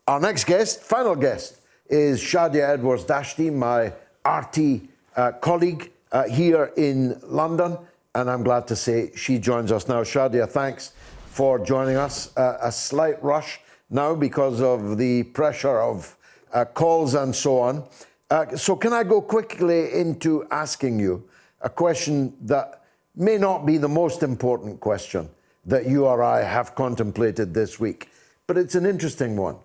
Our next guest, final guest, is Shadia Edwards-Dashti, my RT colleague here in London, and I'm glad to say she joins us now. Shadia, thanks for joining us. A slight rush now because of the pressure of calls and so on. So can I go quickly into asking you a question that may not be the most important question that you or I have contemplated this week, but it's an interesting one.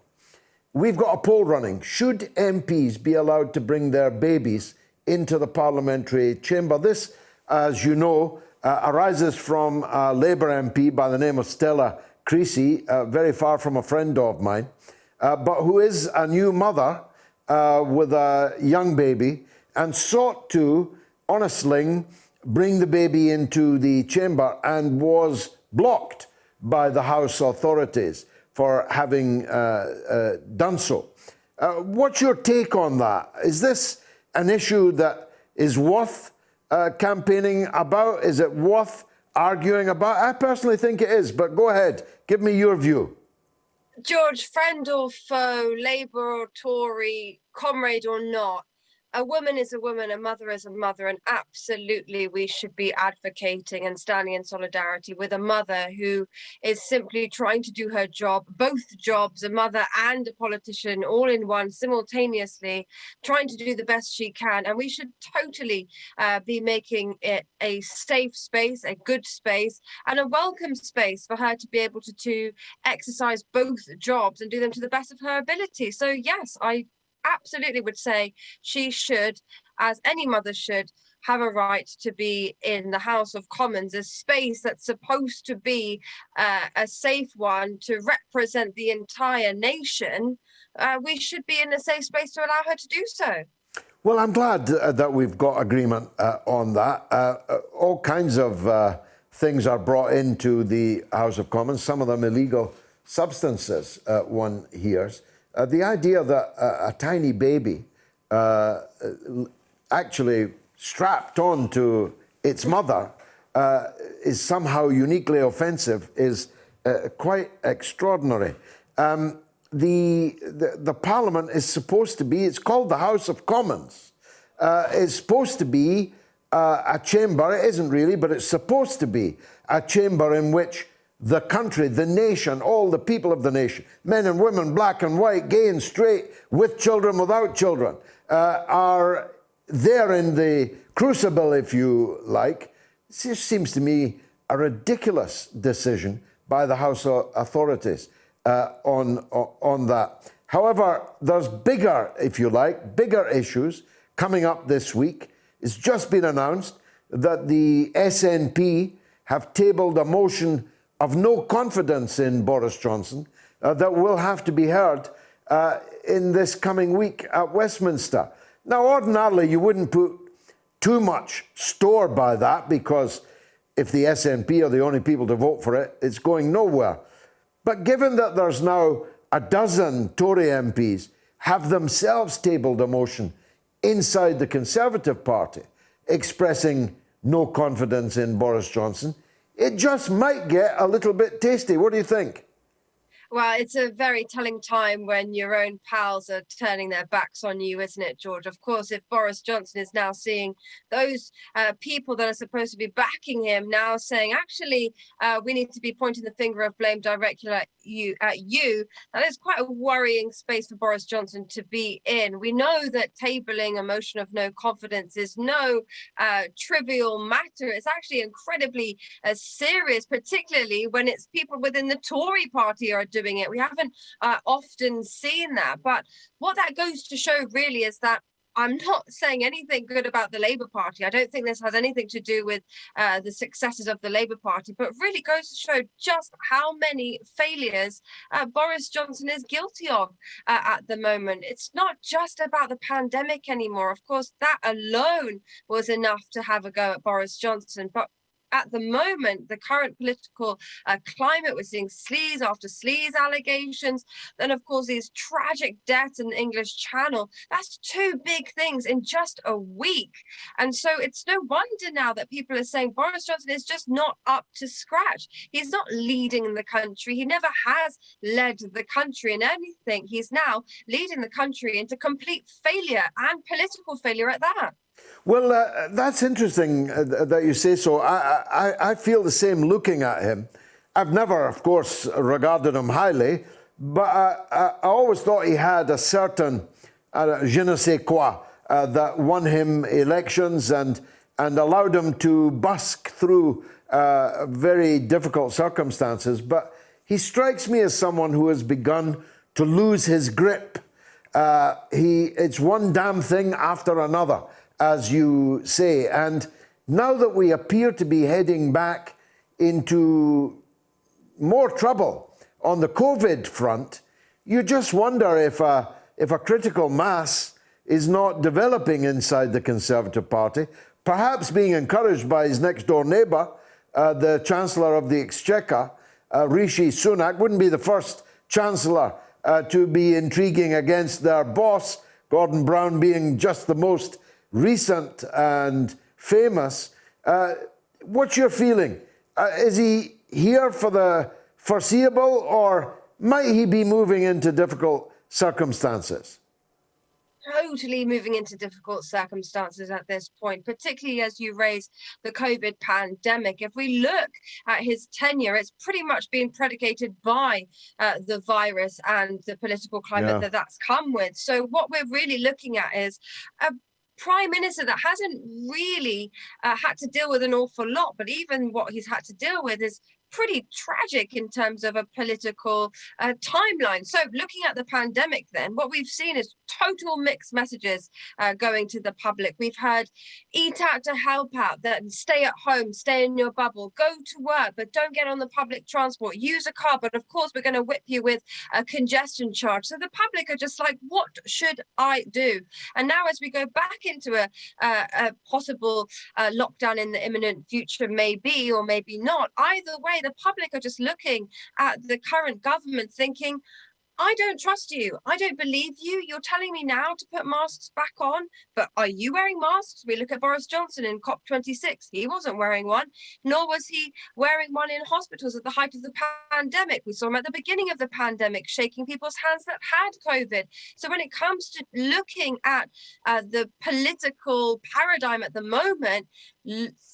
We've got a poll running. Should MPs be allowed to bring their babies into the parliamentary chamber? This, as you know, arises from a Labour MP by the name of Stella Creasy, very far from a friend of mine, but who is a new mother with a young baby and sought to, on a sling, bring the baby into the chamber and was blocked by the House authorities for having done so. What's your take on that? Is this an issue that is worth campaigning about? Is it worth arguing about? I personally think it is, but go ahead, give me your view. George, friend or foe, Labour or Tory, comrade or not, a woman is a woman, a mother is a mother, and absolutely we should be advocating and standing in solidarity with a mother who is simply trying to do her job, both jobs, a mother and a politician, all in one, simultaneously, trying to do the best she can. And we should totally be making it a safe space, a good space, and a welcome space for her to be able to exercise both jobs and do them to the best of her ability. So yes, I absolutely would say she should, as any mother should, have a right to be in the House of Commons, a space that's supposed to be a safe one to represent the entire nation. We should be in a safe space to allow her to do so. Well, I'm glad that we've got agreement on that. All kinds of things are brought into the House of Commons, some of them illegal substances, one hears. The idea that a tiny baby actually strapped on to its mother is somehow uniquely offensive is quite extraordinary. The Parliament is supposed to be, it's called the House of Commons. It's supposed to be a chamber, it isn't really, but it's supposed to be a chamber in which the country, the nation, all the people of the nation, men and women, black and white, gay and straight, with children, without children, are there in the crucible, if you like. It just seems to me a ridiculous decision by the House authorities on that. However, there's bigger, if you like, bigger issues coming up this week. It's just been announced that the SNP have tabled a motion of no confidence in Boris Johnson that will have to be heard in this coming week at Westminster. Now, ordinarily, you wouldn't put too much store by that because if the SNP are the only people to vote for it, it's going nowhere. But given that there's now a dozen Tory MPs have themselves tabled a motion inside the Conservative Party expressing no confidence in Boris Johnson, it just might get a little bit tasty. What do you think? Well, it's a very telling time when your own pals are turning their backs on you, isn't it, George? Of course, if Boris Johnson is now seeing those people that are supposed to be backing him now saying, actually, we need to be pointing the finger of blame directly at you, that is quite a worrying space for Boris Johnson to be in. We know that tabling a motion of no confidence is no trivial matter. It's actually incredibly serious, particularly when it's people within the Tory party are doing it. We haven't often seen that. But what that goes to show really is that I'm not saying anything good about the Labour Party. I don't think this has anything to do with the successes of the Labour Party, but really goes to show just how many failures Boris Johnson is guilty of at the moment. It's not just about the pandemic anymore. Of course, that alone was enough to have a go at Boris Johnson, but at the moment, the current political climate, we're seeing sleaze after sleaze allegations. Then, of course, these tragic deaths in the English Channel. That's two big things in just a week. And so it's no wonder now that people are saying Boris Johnson is just not up to scratch. He's not leading the country. He never has led the country in anything. He's now leading the country into complete failure, and political failure at that. Well, that's interesting that you say so. I feel the same looking at him. I've never, of course, regarded him highly, but I always thought he had a certain je ne sais quoi that won him elections and allowed him to busk through very difficult circumstances. But he strikes me as someone who has begun to lose his grip. It's one damn thing after another, as you say. And now that we appear to be heading back into more trouble on the COVID front, you just wonder if a critical mass is not developing inside the Conservative Party, perhaps being encouraged by his next door neighbour, the Chancellor of the Exchequer, Rishi Sunak. Wouldn't be the first Chancellor to be intriguing against their boss, Gordon Brown being just the most recent and famous. What's your feeling? Is he here for the foreseeable, or might he be moving into difficult circumstances? Totally moving into difficult circumstances at this point, particularly as you raise the COVID pandemic. If we look at his tenure, it's pretty much been predicated by the virus and the political climate that's come with. So what we're really looking at is a Prime Minister that hasn't really had to deal with an awful lot, but even what he's had to deal with is pretty tragic in terms of a political timeline. So looking at the pandemic then, what we've seen is total mixed messages going to the public. We've heard eat out to help out, then stay at home, stay in your bubble, go to work, but don't get on the public transport, use a car, but of course we're going to whip you with a congestion charge. So the public are just like, what should I do? And now as we go back into a possible lockdown in the imminent future, maybe or maybe not, either way, the public are just looking at the current government thinking, I don't trust you. I don't believe you. You're telling me now to put masks back on, but are you wearing masks? We look at Boris Johnson in COP26. He wasn't wearing one, nor was he wearing one in hospitals at the height of the pandemic. We saw him at the beginning of the pandemic, shaking people's hands that had COVID. So when it comes to looking at the political paradigm at the moment,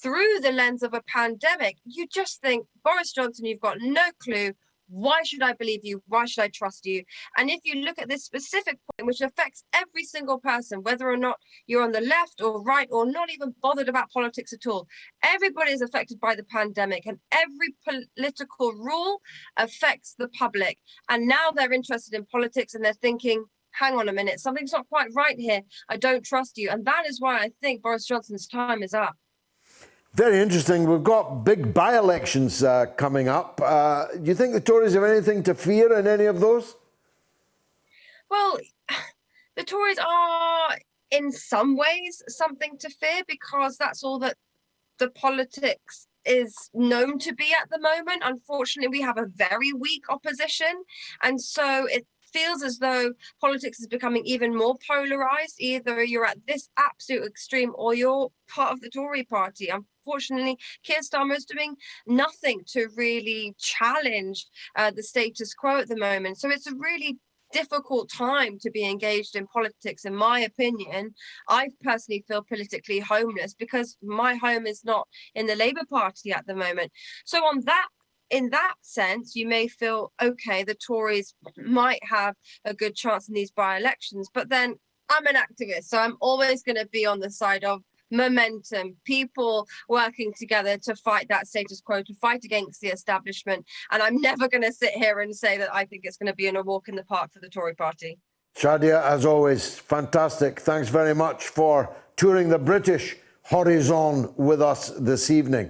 through the lens of a pandemic, you just think, Boris Johnson, you've got no clue. Why should I believe you? Why should I trust you? And if you look at this specific point, which affects every single person, whether or not you're on the left or right or not even bothered about politics at all, everybody is affected by the pandemic, and every political rule affects the public. And now they're interested in politics and they're thinking, hang on a minute, something's not quite right here. I don't trust you. And that is why I think Boris Johnson's time is up. Very interesting. We've got big by-elections coming up. Do you think the Tories have anything to fear in any of those? Well, the Tories are in some ways something to fear, because that's all that the politics is known to be at the moment. Unfortunately, we have a very weak opposition. And so it feels as though politics is becoming even more polarized. Either you're at this absolute extreme or you're part of the Tory party. Unfortunately, Keir Starmer is doing nothing to really challenge the status quo at the moment. So it's a really difficult time to be engaged in politics, in my opinion. I personally feel politically homeless because my home is not in the Labour Party at the moment. So in that sense, you may feel, okay, the Tories might have a good chance in these by-elections, but then I'm an activist, so I'm always going to be on the side of momentum, people working together to fight that status quo, to fight against the establishment. And I'm never going to sit here and say that I think it's going to be a walk in the park for the Tory party. Shadia, as always, fantastic. Thanks very much for touring the British horizon with us this evening.